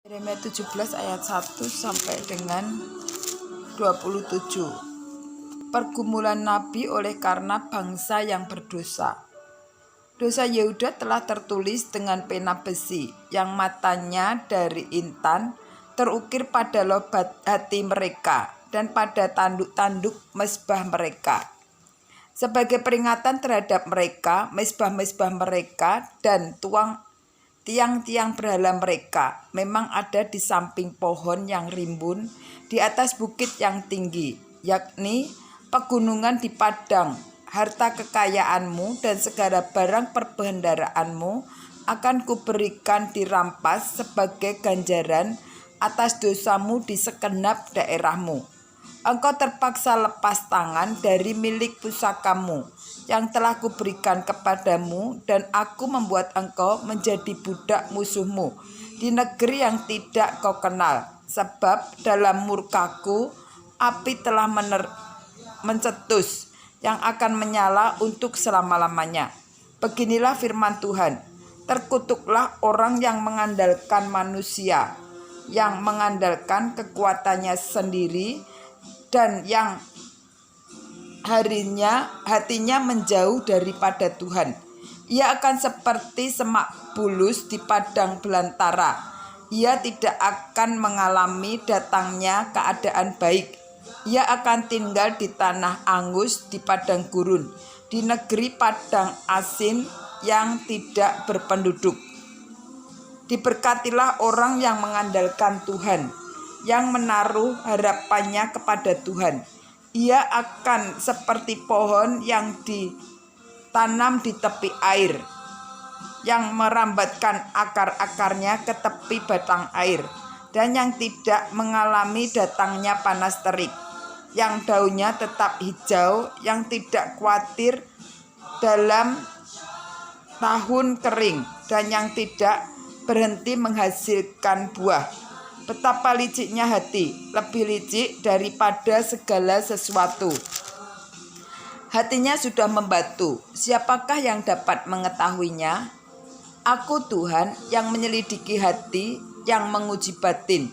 Yeremia 17 ayat 1 sampai dengan 27. Pergumulan Nabi oleh karena bangsa yang berdosa. Dosa Yehuda telah tertulis dengan pena besi, yang matanya dari intan terukir pada lobat hati mereka dan pada tanduk-tanduk mezbah mereka. Sebagai peringatan terhadap mereka, mezbah-mezbah mereka dan tiang-tiang berhala mereka memang ada di samping pohon yang rimbun di atas bukit yang tinggi, yakni pegunungan di padang. Harta kekayaanmu dan segala barang perbendaaraanmu akan kuberikan dirampas sebagai ganjaran atas dosamu di segenap daerahmu. Engkau terpaksa lepas tangan dari milik pusakamu yang telah kuberikan kepadamu, dan aku membuat engkau menjadi budak musuhmu di negeri yang tidak kau kenal. Sebab dalam murkaku api telah mencetus yang akan menyala untuk selama-lamanya. Beginilah firman Tuhan, terkutuklah orang yang mengandalkan manusia, yang mengandalkan kekuatannya sendiri, dan yang hatinya menjauh daripada Tuhan. Ia akan seperti semak bulus di padang belantara. Ia tidak akan mengalami datangnya keadaan baik. Ia akan tinggal di tanah angus, di padang gurun, di negeri padang asin yang tidak berpenduduk. Diberkatilah orang yang mengandalkan Tuhan, yang menaruh harapannya kepada Tuhan. Ia akan seperti pohon yang ditanam di tepi air, yang merambatkan akar-akarnya ke tepi batang air, dan yang tidak mengalami datangnya panas terik, yang daunnya tetap hijau, yang tidak khawatir dalam tahun kering, dan yang tidak berhenti menghasilkan buah. Betapa liciknya hati, lebih licik daripada segala sesuatu. Hatinya sudah membatu, siapakah yang dapat mengetahuinya? Aku Tuhan yang menyelidiki hati, yang menguji batin,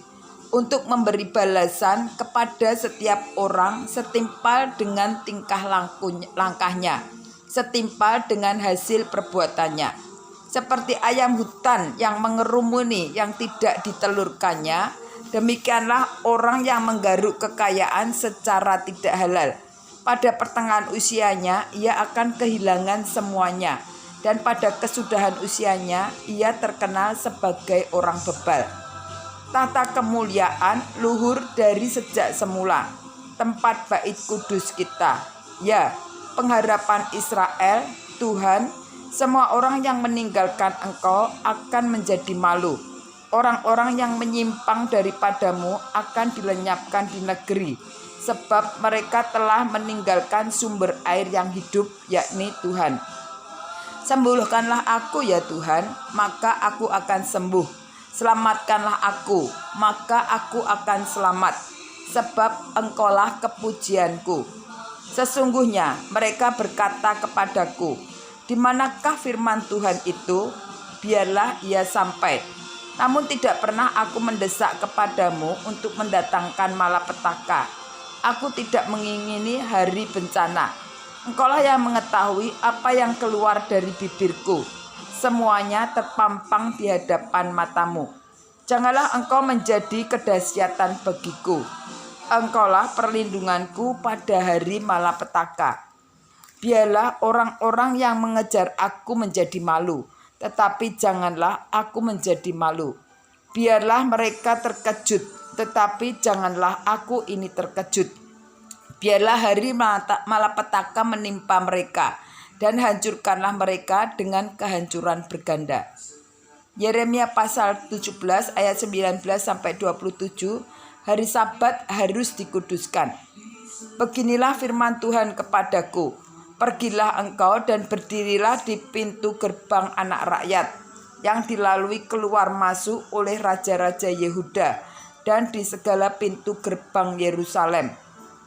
untuk memberi balasan kepada setiap orang setimpal dengan tingkah langkahnya, setimpal dengan hasil perbuatannya. Seperti ayam hutan yang mengerumuni yang tidak ditelurkannya, demikianlah orang yang menggaruk kekayaan secara tidak halal. Pada pertengahan usianya ia akan kehilangan semuanya, dan pada kesudahan usianya ia terkenal sebagai orang bebal. Tata kemuliaan luhur dari sejak semula, tempat bait kudus kita. Ya, pengharapan Israel, Tuhan. Semua orang yang meninggalkan engkau akan menjadi malu. Orang-orang yang menyimpang daripadamu akan dilenyapkan di negeri, sebab mereka telah meninggalkan sumber air yang hidup, yakni Tuhan. Sembuhkanlah aku ya Tuhan, maka aku akan sembuh. Selamatkanlah aku, maka aku akan selamat, sebab engkaulah kepujianku. Sesungguhnya mereka berkata kepadaku, di manakah firman Tuhan itu? Biarlah ia sampai. Namun tidak pernah aku mendesak kepadamu untuk mendatangkan malapetaka. Aku tidak mengingini hari bencana. Engkaulah yang mengetahui apa yang keluar dari bibirku. Semuanya terpampang di hadapan matamu. Janganlah engkau menjadi kedahsyatan bagiku. Engkaulah perlindunganku pada hari malapetaka. Biarlah orang-orang yang mengejar aku menjadi malu, tetapi janganlah aku menjadi malu. Biarlah mereka terkejut, tetapi janganlah aku ini terkejut. Biarlah hari malapetaka menimpa mereka, dan hancurkanlah mereka dengan kehancuran berganda. Yeremia pasal 17 ayat 19 sampai 27. Hari Sabat harus dikuduskan. Beginilah firman Tuhan kepadaku. Pergilah engkau dan berdirilah di pintu gerbang anak rakyat, yang dilalui keluar masuk oleh raja-raja Yehuda, dan di segala pintu gerbang Yerusalem.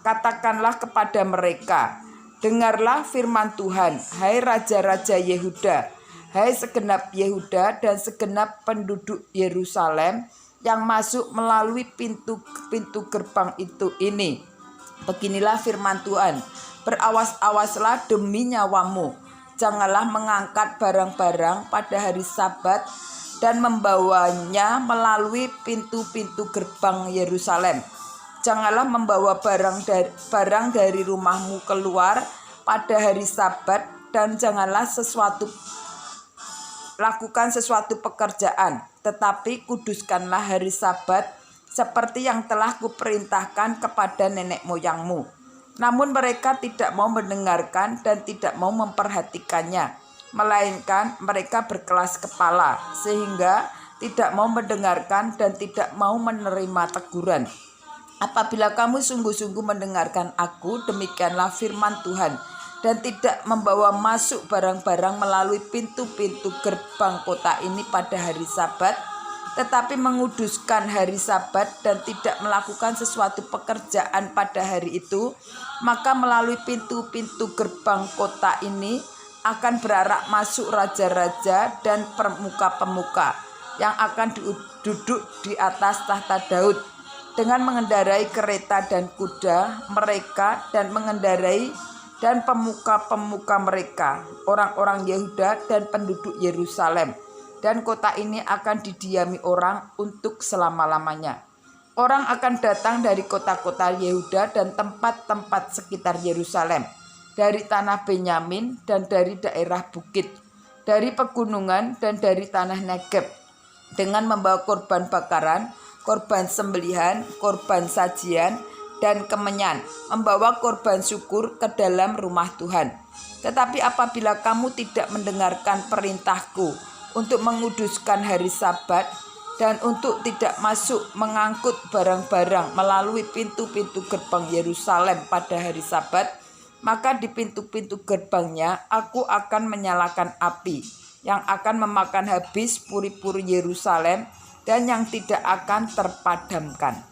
Katakanlah kepada mereka, dengarlah firman Tuhan, hai raja-raja Yehuda, hai segenap Yehuda dan segenap penduduk Yerusalem, yang masuk melalui pintu gerbang ini. Beginilah firman Tuhan, berawas-awaslah demi nyawamu, janganlah mengangkat barang-barang pada hari Sabat dan membawanya melalui pintu-pintu gerbang Yerusalem. Janganlah membawa barang dari rumahmu keluar pada hari Sabat, dan janganlah lakukan sesuatu pekerjaan, tetapi kuduskanlah hari Sabat seperti yang telah kuperintahkan kepada nenek moyangmu. Namun mereka tidak mau mendengarkan dan tidak mau memperhatikannya, melainkan mereka berkeras kepala, sehingga tidak mau mendengarkan dan tidak mau menerima teguran. Apabila kamu sungguh-sungguh mendengarkan aku, demikianlah firman Tuhan, dan tidak membawa masuk barang-barang melalui pintu-pintu gerbang kota ini pada hari Sabat, tetapi menguduskan hari Sabat dan tidak melakukan sesuatu pekerjaan pada hari itu, maka melalui pintu-pintu gerbang kota ini akan berarak masuk raja-raja dan pemuka-pemuka yang akan duduk di atas tahta Daud dengan mengendarai kereta dan kuda mereka dan mengendarai dan pemuka-pemuka mereka, orang-orang Yehuda dan penduduk Yerusalem. Dan kota ini akan didiami orang untuk selama-lamanya. Orang akan datang dari kota-kota Yehuda dan tempat-tempat sekitar Yerusalem, dari tanah Benyamin dan dari daerah bukit, dari pegunungan dan dari tanah Negeb, dengan membawa korban bakaran, korban sembelihan, korban sajian, dan kemenyan, membawa korban syukur ke dalam rumah Tuhan. Tetapi apabila kamu tidak mendengarkan perintahku untuk menguduskan hari Sabat dan untuk tidak masuk mengangkut barang-barang melalui pintu-pintu gerbang Yerusalem pada hari Sabat, maka di pintu-pintu gerbangnya aku akan menyalakan api yang akan memakan habis puri-puri Yerusalem dan yang tidak akan terpadamkan.